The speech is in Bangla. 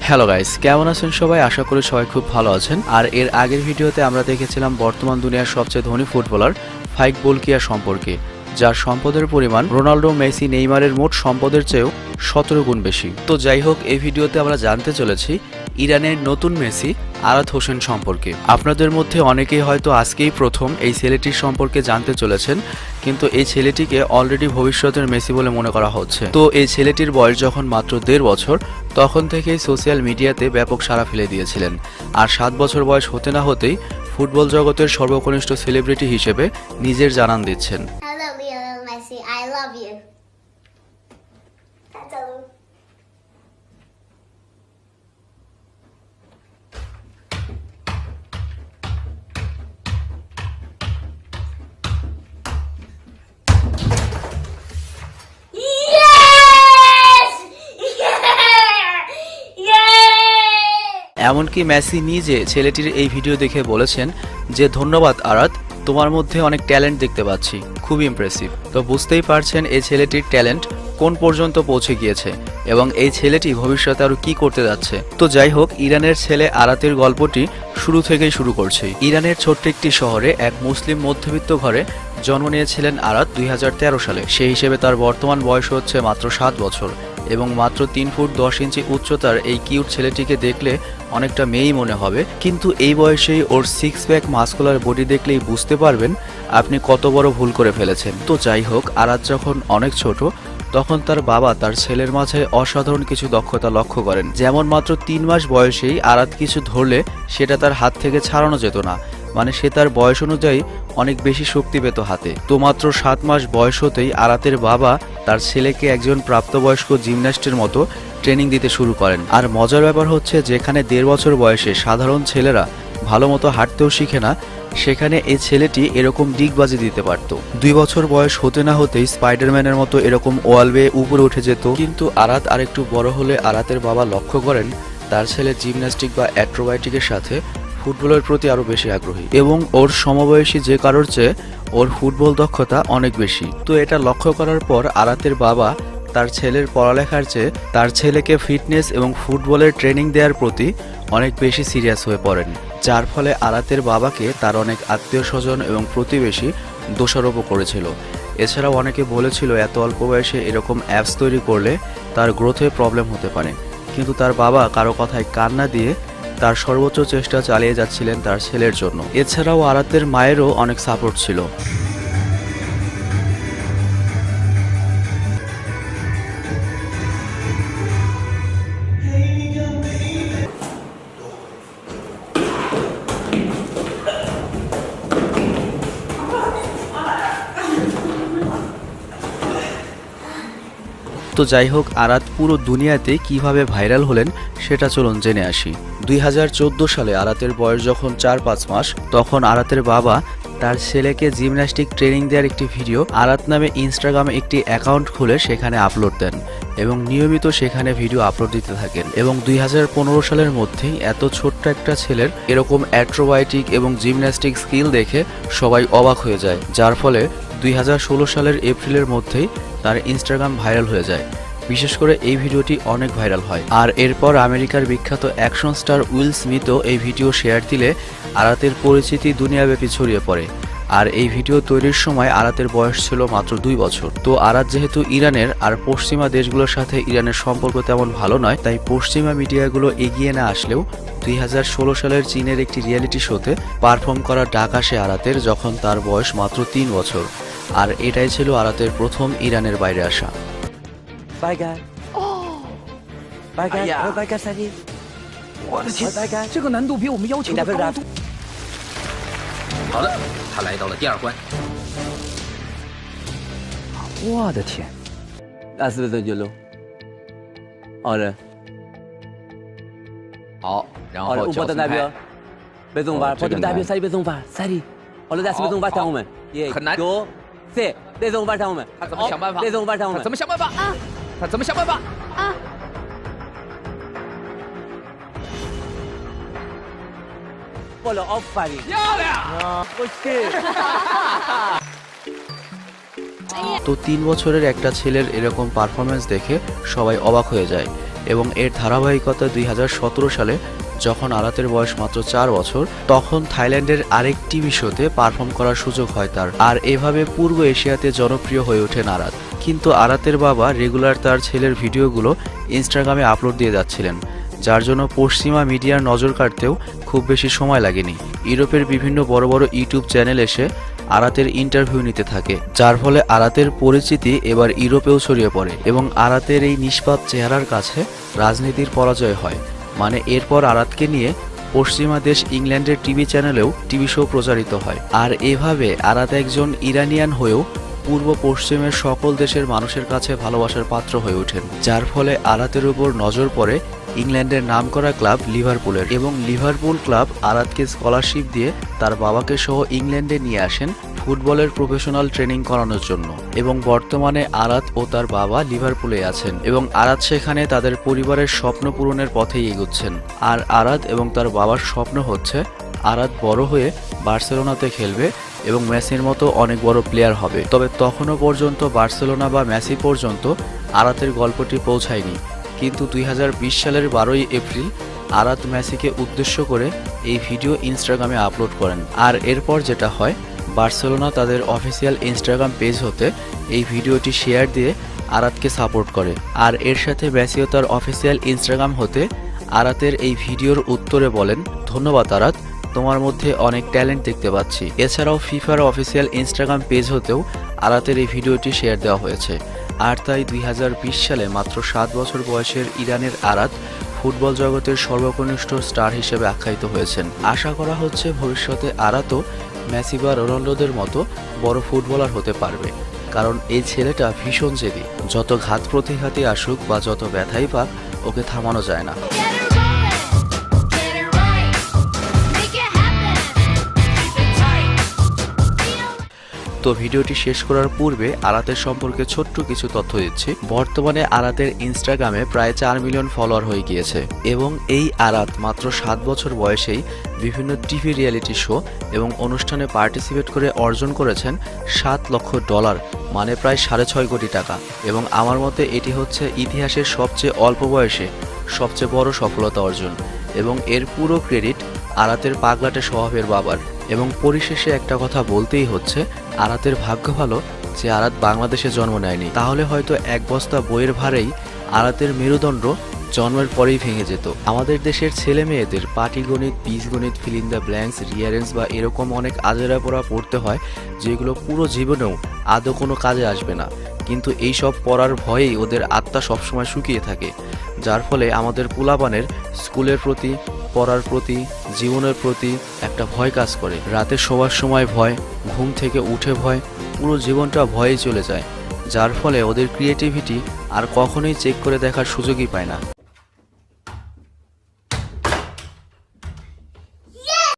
হ্যালো গাইস, কেমন আছেন সবাই? আশা করি সবাই খুব ভালো আছেন। আর এর আগের ভিডিওতে আমরা দেখেছিলাম বর্তমান দুনিয়ার সবচেয়ে ধনী ফুটবলার ফাইক বোলকিয়া সম্পর্কে, যার সম্পদের পরিমাণ রোনাল্ডো, মেসি, নেইমারের মোট সম্পদের চেয়েও 17 গুণ বেশি। তো যাই হোক, এই ভিডিওতে আমরা জানতে চলেছি ইরানের নতুন মেসি আরাত হোসেন সম্পর্কে। আপনাদের মধ্যে অনেকেই হয়তো আজকেই প্রথম এই ছেলেটির সম্পর্কে জানতে চলেছেন, কিন্তু এই ছেলেটিকে অলরেডি ভবিষ্যতের মেসি বলে মনে করা হচ্ছে। তো এই ছেলেটির বয়স যখন মাত্র 1.5 বছর, তখন থেকেই সোশ্যাল মিডিয়াতে ব্যাপক সাড়া ফেলে দিয়েছিলেন। আর 7 বছর বয়স হতে না হতেই ফুটবল জগতের সর্বকনিষ্ঠ সেলিব্রিটি হিসেবে নিজের জানান দিচ্ছেন। Hello, Lionel Messi. I love you. Hello. Yes! Yeah! এমনকি মেসি নিজে ছেলেটির এই ভিডিও দেখে বলেছেন যে, ধন্যবাদ আরাত, তোমার মধ্যে অনেক ট্যালেন্ট দেখতে পাচ্ছি, খুব ইমপ্রেসিভ। তো বুঝতেই পারছেন এই ছেলেটির ট্যালেন্ট কোন পর্যন্ত পৌঁছে গিয়েছে এবং এই ছেলেটি ভবিষ্যতে আরো কি করতে যাচ্ছে। তো যাই হোক, ইরানের ছেলে আরাতের গল্পটি শুরু থেকেই শুরু করছে। ইরানের ছোট্ট একটি শহরে এক মুসলিম মধ্যবিত্ত ঘরে জন্ম নিয়েছিলেন আরাত 2013 সালে। সেই হিসেবে তার বর্তমান বয়স হচ্ছে মাত্র 7 বছর এবং মাত্র 3 ফুট 10 ইঞ্চি উচ্চতার এই কিউট ছেলেটিকে দেখলে অনেকটা মেয়েই মনে হবে, কিন্তু এই বয়সেই ওর 6 প্যাক মাস্কুলার বডি দেখলেই বুঝতে পারবেন আপনি কত বড় ভুল করে ফেলেছেন। তো যাই হোক, আরাত যখন অনেক ছোট তখন তার বাবা তার ছেলের মাঝে অসাধারণ কিছু দক্ষতা লক্ষ্য করেন। যেমন মাত্র 3 মাস বয়সেই আরাত কিছু ধরলে সেটা তার হাত থেকে ছাড়ানো যেত না, মানে সে তার বয়স অনুযায়ী অনেক বেশি শক্তি পেত হাতে। তো মাত্র 7 মাস বয়স হতেই আরাতের বাবা তার ছেলেকে একজন প্রাপ্তবয়স্ক জিমন্যাস্টের মতো ট্রেনিং দিতে শুরু করেন। আর মজার ব্যাপার হচ্ছে, যেখানে 1.5 বছর বয়সে সাধারণ ছেলেরা ভালো মতো হাঁটতেও শিখে না, সেখানে এই ছেলেটি এরকম ডিগবাজি দিতে পারত। 2 বছর বয়স হতে না হতেই স্পাইডারম্যানের মতো এরকম ওয়াল বেয়ে উপরে উঠে যেত। কিন্তু আরাত আরেকটু বড় হলে আরাতের বাবা লক্ষ্য করেন তার ছেলে জিমন্যাস্টিক বা অ্যাক্রোব্যাটিকের সাথে ফুটবলের প্রতি আরো বেশি আগ্রহী এবং ওর সমবয়সী যে কারোর চেয়ে ওর ফুটবল দক্ষতা অনেক বেশি। তো এটা লক্ষ্য করার পর আরাতের বাবা তার ছেলের পড়ালেখার চেয়ে তার ছেলেকে ফিটনেস এবং ফুটবলের ট্রেনিং দেওয়ার প্রতি অনেক বেশি সিরিয়াস হয়ে পড়েন, যার ফলে আরাতের বাবাকে তার অনেক আত্মীয় স্বজন এবং প্রতিবেশী দোষারোপ করেছিল। এছাড়াও অনেকে বলেছিল এত অল্প বয়সে এরকম অ্যাপস তৈরি করলে তার গ্রোথে প্রবলেম হতে পারে, কিন্তু তার বাবা কারো কথায় কান না দিয়ে তার সর্বোচ্চ চেষ্টা চালিয়ে যাচ্ছিলেন তার ছেলের জন্য। এছাড়াও আরাতের মায়েরও অনেক সাপোর্ট ছিল। তো যাই হোক, আরাত পুরো দুনিয়াতে কিভাবে ভাইরাল হলেন সেটা চলুন জেনে আসি। 2014 সালে আরাতের বয়স যখন 4-5 মাস, তখন আরাতের বাবা তার ছেলেকে জিমন্যাস্টিক ট্রেনিং দেওয়ার একটি ভিডিও আরাত নামে ইনস্টাগ্রামে একটি অ্যাকাউন্ট খুলে সেখানে আপলোড দেন এবং নিয়মিত সেখানে ভিডিও আপলোড দিতে থাকেন। এবং 2015 সালের মধ্যেই এত ছোট্ট একটা ছেলের এরকম অ্যাক্রোব্যাটিক এবং জিমন্যাস্টিক স্কিল দেখে সবাই অবাক হয়ে যায়, যার ফলে 2016 সালের এপ্রিলের মধ্যেই তার ইনস্টাগ্রাম ভাইরাল হয়ে যায়। বিশেষ করে এই ভিডিওটি অনেক ভাইরাল হয়। আর এরপর আমেরিকার বিখ্যাত অ্যাকশন স্টার উইল স্মিথও এই ভিডিও শেয়ার দিলে আরাতের পরিচিতি দুনিয়াব্যাপী ছড়িয়ে পড়ে। আর এই ভিডিও তৈরির সময় আরাতের বয়স ছিল মাত্র 2 বছর। তো আরাত যেহেতু ইরানের, আর পশ্চিমা দেশগুলোর সাথে ইরানের সম্পর্ক তেমন ভালো নয়, তাই পশ্চিমা মিডিয়াগুলো এগিয়ে না আসলেও 2016 সালের চীনের একটি রিয়েলিটি শোতে পারফর্ম করা ডাক আসে আরাতের, যখন তার বয়স মাত্র 3 বছর। আর এটাই ছিল আরাতের প্রথম ইরানের বাইরে আসা।白干，白干，哎呀白干三斤，我的天，白干，这个难度比我们要求的高多。好的，他来到了第2关。我的天，20分钟就录，好的，好，然好的，后我的代表，别中法，哦这个我的代表难赛别中法，赛的，好的，20分钟法上我们，耶，很难有，是，别中法上我们，他怎么想办法？别中法上我们他怎，么想办法？他怎么想办法？我了 off 法的，漂亮！我去。তো 3 বছরের একটা ছেলের এরকম পারফরমেন্স দেখে সবাই অবাক হয়ে যায়। এবং এর ধারাবাহিকতা 2017 সালে যখন আরাতের বয়স মাত্র 4 বছর, তখন থাইল্যান্ডের আরেক টিভি শোতে পারফর্ম করার সুযোগ হয় তার। আর এভাবে পূর্ব এশিয়াতে জনপ্রিয় হয়ে ওঠেন আরাত। কিন্তু আরাতের বাবা রেগুলার তার ছেলের ভিডিওগুলো ইনস্টাগ্রামে আপলোড দিয়ে যাচ্ছিলেন, যার জন্য পশ্চিমা মিডিয়ার নজর কাটতেও খুব বেশি সময় লাগেনি। ইউরোপের বিভিন্ন বড় বড় ইউটিউব চ্যানেল এসে আরাতের ইন্টারভিউ নিতে থাকে, যার ফলে আরাতের পরিচিতি এবার ইউরোপেও ছড়িয়ে পড়ে এবং আরাতের এই নিষ্পাপ চেহারার কাছে রাজনীতির পরাজয় হয়। মানে এরপর আরাতকে নিয়ে পশ্চিমা দেশ ইংল্যান্ডের টিভি চ্যানেলেও টিভি শো প্রচারিত হয়। আর এভাবে আরাত একজন ইরানিয়ান হয়েও পূর্ব পশ্চিমের সকল দেশের মানুষের কাছে ভালোবাসার পাত্র হয়ে ওঠেন, যার ফলে আরাতের উপর নজর পড়ে ইংল্যান্ডের নামকরা ক্লাব লিভারপুলের, এবং লিভারপুল ক্লাব আরাতকে স্কলারশিপ দিয়ে তার বাবাকে সহ ইংল্যান্ডে নিয়ে আসেন ফুটবলের প্রফেশনাল ট্রেনিং করানোর জন্য। এবং বর্তমানে আরাত ও তার বাবা লিভারপুলে আছেন এবং আরাত সেখানে তাদের পরিবারের স্বপ্ন পূরণের পথেই এগোচ্ছেন। আর আরাত এবং তার বাবার স্বপ্ন হচ্ছে আরাত বড় হয়ে বার্সেলোনাতে খেলবে এবং মেসির মতো অনেক বড় প্লেয়ার হবে। তবে তখনও পর্যন্ত বার্সেলোনা বা মেসি পর্যন্ত আরাতের গল্পটি পৌঁছায়নি। কিন্তু 2020 সালের 12ই এপ্রিল আরাত মেসিকে উদ্দেশ্য করে এই ভিডিও ইনস্টাগ্রামে আপলোড করেন। আর এরপর যেটা হয়, বার্সেলোনা তাদের অফিসিয়াল ইনস্টাগ্রাম পেজ হতে এই ভিডিওটি শেয়ার দিয়ে আরাতকে সাপোর্ট করে। আর এর সাথে মেসিও তার অফিসিয়াল ইনস্টাগ্রাম হতে আরাতের এই ভিডিওর উত্তরে বলেন, ধন্যবাদ আরাত, তোমার মধ্যে অনেক ট্যালেন্ট দেখতে পাচ্ছি। এছাড়াও ফিফার অফিসিয়াল ইনস্টাগ্রাম পেজ হতেও আরাতের এই ভিডিওটি শেয়ার দেওয়া হয়েছে। আর তাই 2020 সালে মাত্র 7 বছর বয়সের ইরানের আরাত ফুটবল জগতের সর্বকনিষ্ঠ স্টার হিসেবে আখ্যায়িত হয়েছেন। আশা করা হচ্ছে ভবিষ্যতে আরাতও মেসি বা রোনাল্ডোদের মতো বড় ফুটবলার হতে পারবে, কারণ এই ছেলেটা ভীষণ জেদি। যত ঘাত প্রতিঘাতই আসুক বা যত ব্যথাই পাক, ওকে থামানো যায় না। Get it right. Make it happen. Keep it tight. তো ভিডিওটি শেষ করার পূর্বে আরাতের সম্পর্কে ছোট্ট কিছু তথ্য দিচ্ছি। বর্তমানে আরাতের ইনস্টাগ্রামে প্রায় 4 মিলিয়ন ফলোয়ার হয়ে গিয়েছে এবং এই আরাত মাত্র 7 বছর বয়সেই বিভিন্ন টিভি রিয়েলিটি শো এবং অনুষ্ঠানে পার্টিসিপেট করে অর্জন করেছেন $7 লক্ষ, মানে প্রায় 6.5 কোটি টাকা। এবং আমার মতে এটি হচ্ছে ইতিহাসের সবচেয়ে অল্প বয়সে সবচেয়ে বড় সফলতা অর্জন, এবং এর পুরো ক্রেডিট আরাতের পাগলাটে স্বভাবের বাবার। এবং পরিশেষে একটা কথা বলতেই হচ্ছে, আরাতের ভাগ্য ভালো যে আরাত বাংলাদেশে জন্ম নেয়নি, তাহলে হয়তো এক বস্তা বইয়ের ভারেই আরাতের মেরুদণ্ড জন্মের পরেই ভেঙে যেত। আমাদের দেশের ছেলে মেয়েদের পাটিগণিত, বীজগণিত, ফিল ইন দ্য ব্ল্যাঙ্কস, রিয়ারেন্স বা এরকম অনেক আজেরা পড়া পড়তে হয়, যেগুলো পুরো জীবনেও আদৌ কোনো কাজে আসবে না, কিন্তু এই সব পড়ার ভয়েই ওদের আত্মা সবসময় শুকিয়ে থাকে, যার ফলে আমাদের পোলাপানের স্কুলের প্রতি, পড়ার প্রতি, জীবনের প্রতি একটা ভয় কাজ করে। রাতে শোবার সময় ভয়, ঘুম থেকে উঠে ভয়, পুরো জীবনটা ভয়েই চলে যায়, যার ফলে ওদের ক্রিয়েটিভিটি আর কখনোই চেক করে দেখার সুযোগই পায় না।